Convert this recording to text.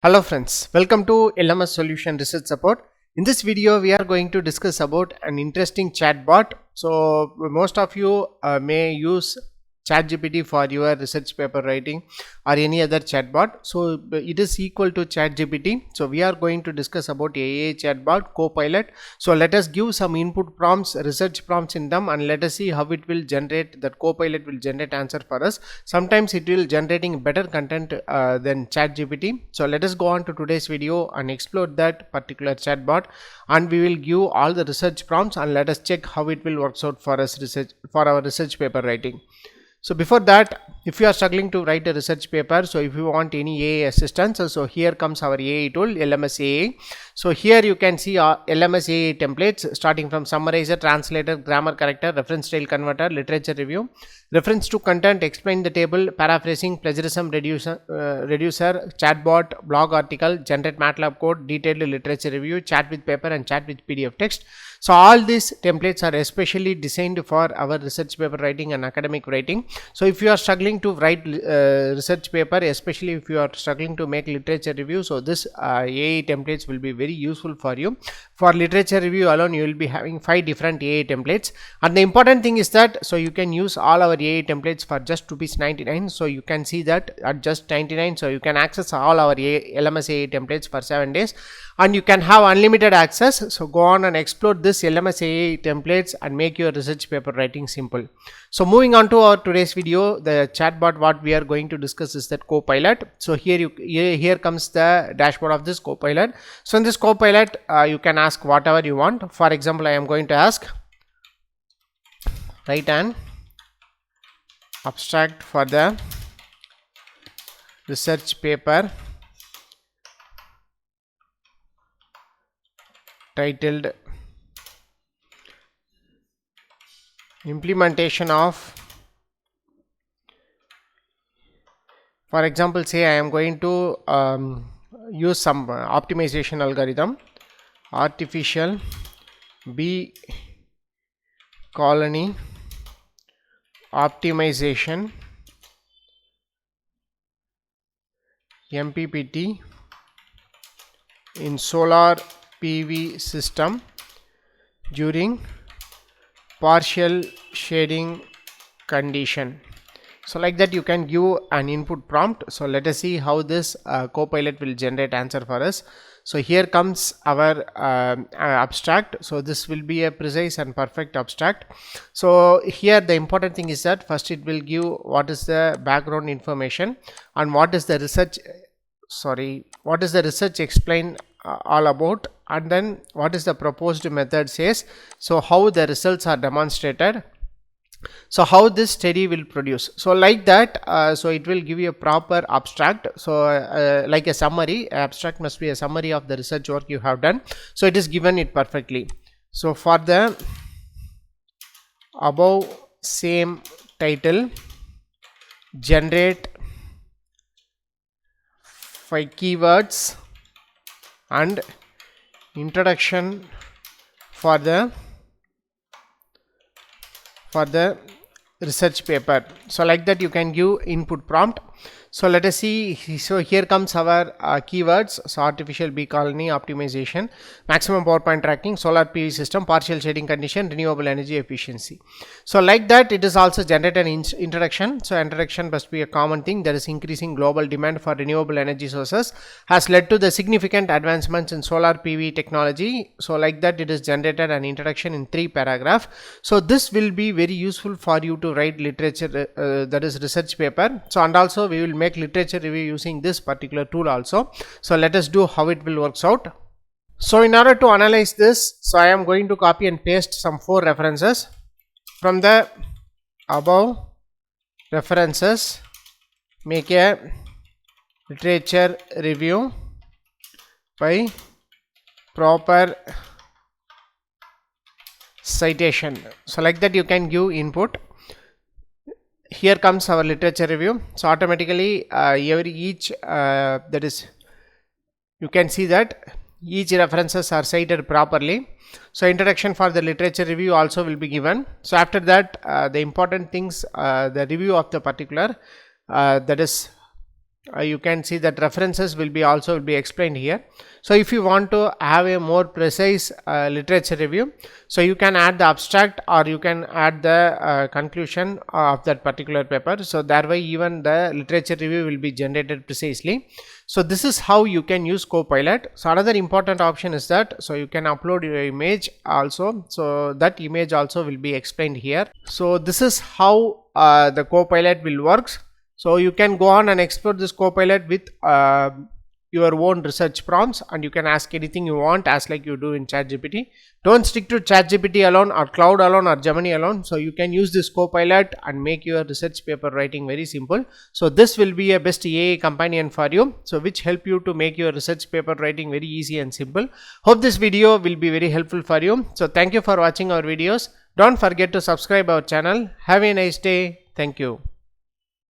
Hello friends, welcome to LMS Solution Research Support. In this video, we are going to discuss about an interesting chatbot. So most of you may use Chatgpt for your research paper writing or any other chatbot. So it is equal to Chatgpt. So we are going to discuss about AI chatbot Copilot. So let us give some input prompts, research prompts in them, and let us see how it will generate, that Copilot will generate answer for us. Sometimes it will generating better content than Chatgpt. So let us go on to today's video and explore that particular chatbot, and we will give all the research prompts and let us check how it will works out for us for our research paper writing. So before that, if you are struggling to write a research paper, so if you want any AI assistance, so here comes our AI tool, LMS AI. So here you can see LMS AI templates starting from summarizer, translator, grammar corrector, reference style converter, literature review, reference to content, explain the table, paraphrasing, plagiarism reducer, chatbot, blog article, generate MATLAB code, detailed literature review, chat with paper and chat with PDF text. So all these templates are especially designed for our research paper writing and academic writing. So if you are struggling to write research paper, especially if you are struggling to make literature review, so this AI templates will be very useful for you. For literature review alone, you will be having 5 different AI templates, and the important thing is that so you can use all our AI templates for just ₹99. So you can see that at just 99, so you can access all our LMS AI templates for 7 days, and you can have unlimited access. So go on and explore this LMS AI templates and make your research paper writing simple. So moving on to our today's video, the chatbot what we are going to discuss is that Copilot. So here comes the dashboard of this Copilot. So in this Copilot, you can ask whatever you want. For example, I am going to ask, write an abstract for the research paper titled implementation of, for example, say I am going to use some optimization algorithm, artificial bee colony optimization MPPT in solar PV system during partial shading condition. So like that you can give an input prompt. So let us see how this Copilot will generate answer for us. So here comes our abstract. So this will be a precise and perfect abstract. So here the important thing is that first it will give what is the background information and what is the research explain all about, and then what is the proposed method says, so how the results are demonstrated, so how this study will produce. So like that, so it will give you a proper abstract. So like a summary, abstract must be a summary of the research work you have done. So it is given it perfectly. So for the above same title, generate 5 keywords and introduction for the research paper. So like that you can give input prompt. So let us see. So here comes our keywords. So artificial bee colony optimization, maximum power point tracking, solar PV system, partial shading condition, renewable energy efficiency. So like that it is also generated an introduction. So introduction must be a common thing. There is increasing global demand for renewable energy sources has led to the significant advancements in solar PV technology. So like that it is generated an introduction in 3 paragraphs. So this will be very useful for you to write literature, that is research paper. So and also we will make literature review using this particular tool also. So let us do how it will works out. So in order to analyze this, so I am going to copy and paste some 4 references from the above references, make a literature review by proper citation. So like that you can give input. Here comes our literature review. So automatically that is, you can see that each references are cited properly. So introduction for the literature review also will be given. So after that the important things, the review of the particular that is you can see that references will be also be explained here. So if you want to have a more precise literature review, so you can add the abstract or you can add the conclusion of that particular paper. So that way even the literature review will be generated precisely. So this is how you can use Copilot. So another important option is that so you can upload your image also. So that image also will be explained here. So this is how the Copilot will works. So you can go on and explore this Copilot with your own research prompts, and you can ask anything you want as like you do in ChatGPT. Don't stick to ChatGPT alone or Cloud alone or Gemini alone. So you can use this Copilot and make your research paper writing very simple. So this will be a best AI companion for you, so which help you to make your research paper writing very easy and simple. Hope this video will be very helpful for you. So thank you for watching our videos. Don't forget to subscribe our channel. Have a nice day. Thank you.